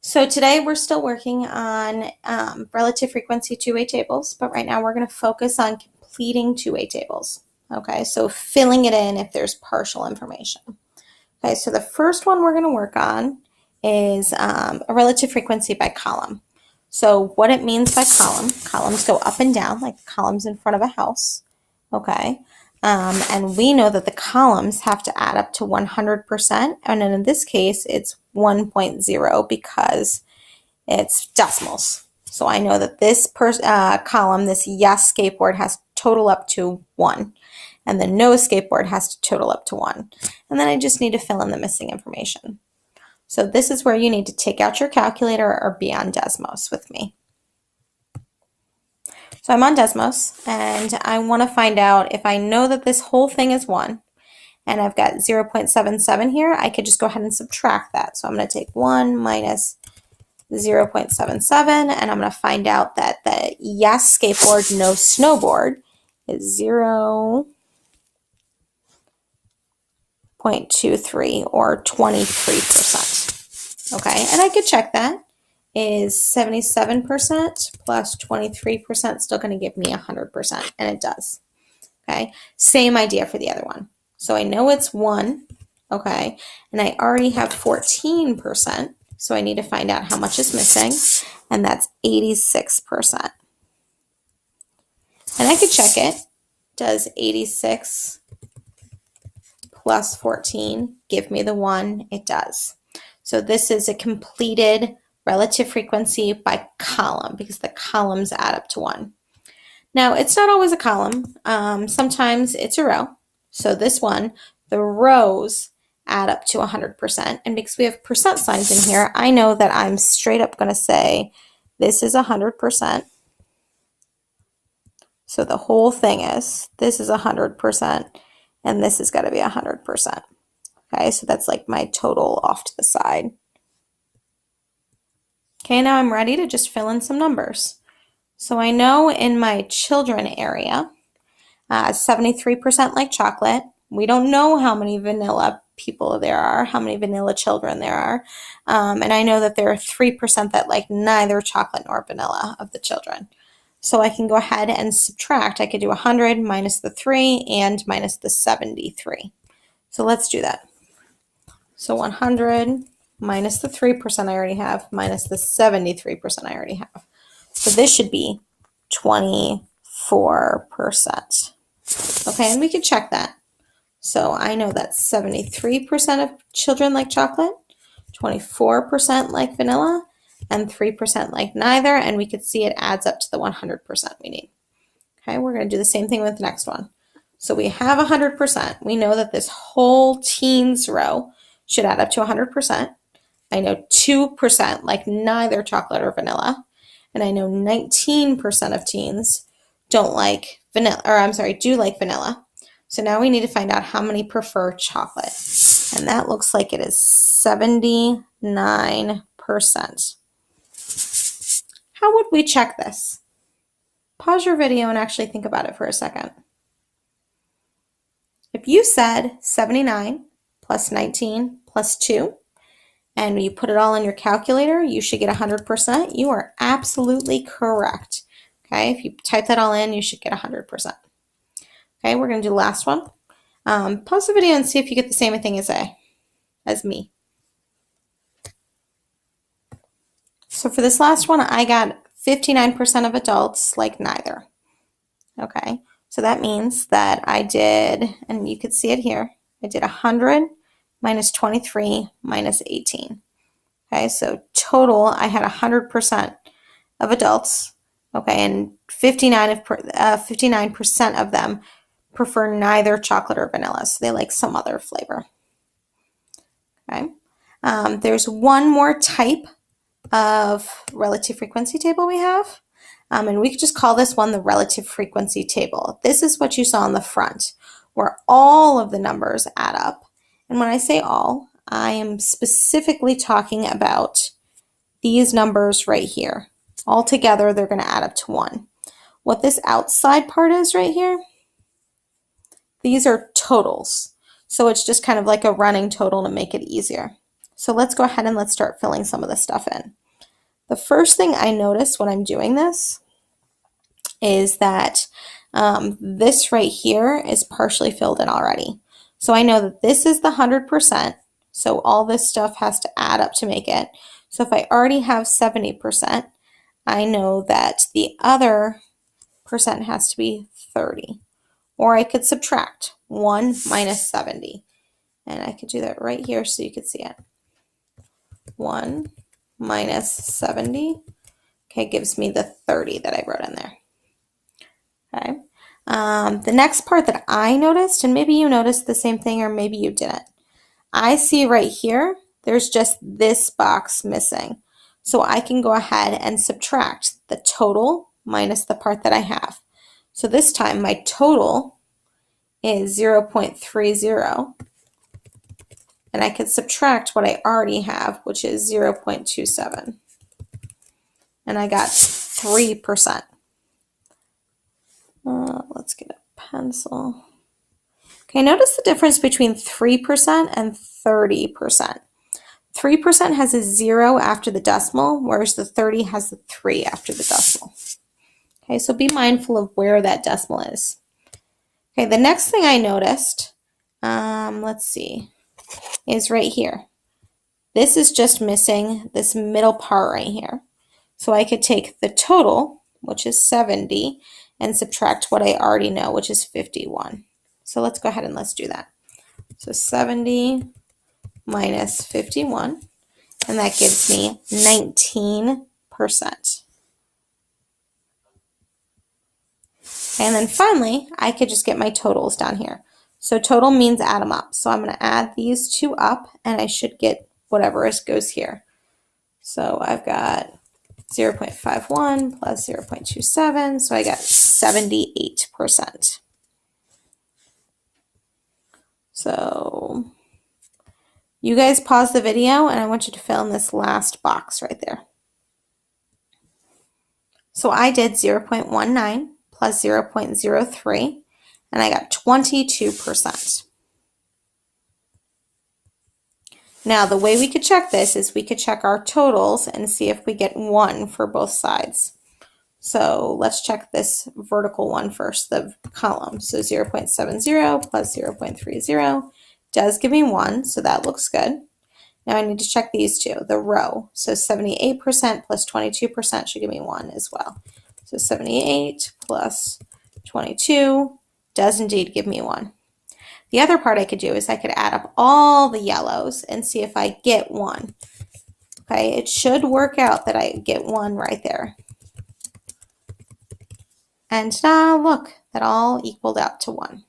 So today we're still working on relative frequency two-way tables, but right now we're going to focus on completing two-way tables. Okay, so filling it in if there's partial information. Okay, so the first one we're going to work on is a relative frequency by column. So what it means by columns go up and down like columns in front of a house. Okay, and we know that the columns have to add up to 100%, and in this case it's 1.0 because it's decimals. So I know that this column, this yes skateboard, has to total up to 1, and the no skateboard has to total up to 1. And then I just need to fill in the missing information. So this is where you need to take out your calculator or be on Desmos with me. So I'm on Desmos, and I want to find out if I know that this whole thing is 1, and I've got 0.77 here, I could just go ahead and subtract that. So I'm going to take 1 minus 0.77, and I'm going to find out that the yes skateboard, no snowboard is 0.23 or 23%. Okay, and I could check that. Is 77% plus 23% still going to give me 100%? And it does. Okay, same idea for the other one. So I know it's 1, okay, and I already have 14%, so I need to find out how much is missing, and that's 86%. And I could check it. Does 86 plus 14 give me the 1? It does. So this is a completed relative frequency by column because the columns add up to 1. Now, it's not always a column. Sometimes it's a row. So this one, the rows add up to 100%. And because we have percent signs in here, I know that I'm straight up going to say this is 100%. So the whole thing this is 100%, and this has got to be 100%. Okay, so that's like my total off to the side. Okay, now I'm ready to just fill in some numbers. So I know in my children area, 73% like chocolate. We don't know how many vanilla people there are, how many vanilla children there are. And I know that there are 3% that like neither chocolate nor vanilla of the children. So I can go ahead and subtract. I could do 100 minus the 3 and minus the 73. So let's do that. So 100 minus the 3% I already have, minus the 73% I already have. So this should be 24%. Okay, and we could check that. So I know that 73% of children like chocolate, 24% like vanilla, and 3% like neither, and we could see it adds up to the 100% we need. Okay, we're going to do the same thing with the next one. So we have 100%. We know that this whole teens row should add up to 100%. I know 2% like neither chocolate or vanilla, and I know 19% of teens don't like vanilla, or I'm sorry, do like vanilla. So now we need to find out how many prefer chocolate, and that looks like it is 79%. How would we check this? Pause your video and actually think about it for a second. If you said 79 plus 19 plus 2, and you put it all in your calculator, you should get 100%. You are absolutely correct. Okay, if you type that all in, you should get 100%. Okay, we're going to do the last one. Pause the video and see if you get the same thing as me. So for this last one, I got 59% of adults like neither. Okay, so that means that I did, and you could see it here, I did 100 minus 23 minus 18. Okay, so total I had 100% of adults, okay, and 59% of them prefer neither chocolate or vanilla, so they like some other flavor. Okay, there's one more type of relative frequency table we have, and we could just call this one the relative frequency table. This is what you saw on the front, where all of the numbers add up. And when I say all, I am specifically talking about these numbers right here. All together, they're going to add up to 1. What this outside part is right here, these are totals. So it's just kind of like a running total to make it easier. So let's go ahead and let's start filling some of this stuff in. The first thing I notice when I'm doing this is that this right here is partially filled in already. So I know that this is the 100%, so all this stuff has to add up to make it. So if I already have 70%, I know that the other percent has to be 30. Or I could subtract 1 minus 70. And I could do that right here so you could see it. 1 minus 70, okay, gives me the 30 that I wrote in there. Okay. The next part that I noticed, and maybe you noticed the same thing or maybe you didn't, I see right here, there's just this box missing. So I can go ahead and subtract the total minus the part that I have. So this time my total is 0.30, and I could subtract what I already have, which is 0.27. And I got 3%. Let's get a pencil. Okay, notice the difference between 3% and 30%. 3% has a 0 after the decimal, whereas the 30 has the 3 after the decimal. Okay, so be mindful of where that decimal is. Okay, the next thing I noticed, let's see, is right here. This is just missing this middle part right here. So I could take the total, which is 70, and subtract what I already know, which is 51. So let's go ahead and let's do that. So 70 minus 51, and that gives me 19%. And then finally, I could just get my totals down here. So total means add them up. So I'm going to add these two up, and I should get whatever goes here. So I've got 0.51 plus 0.27, so I got 78%. So you guys pause the video, and I want you to fill in this last box right there. So I did 0.19 plus 0.03, and I got 22%. Now, the way we could check this is we could check our totals and see if we get 1 for both sides. So let's check this vertical one first, the column. So 0.70 plus 0.30 does give me 1, so that looks good. Now I need to check these two, the row. So 78% plus 22% should give me 1 as well. So 78 plus 22 does indeed give me 1. The other part I could do is I could add up all the yellows and see if I get 1. Okay, it should work out that I get 1 right there. And ta-da, look, that all equaled out to 1.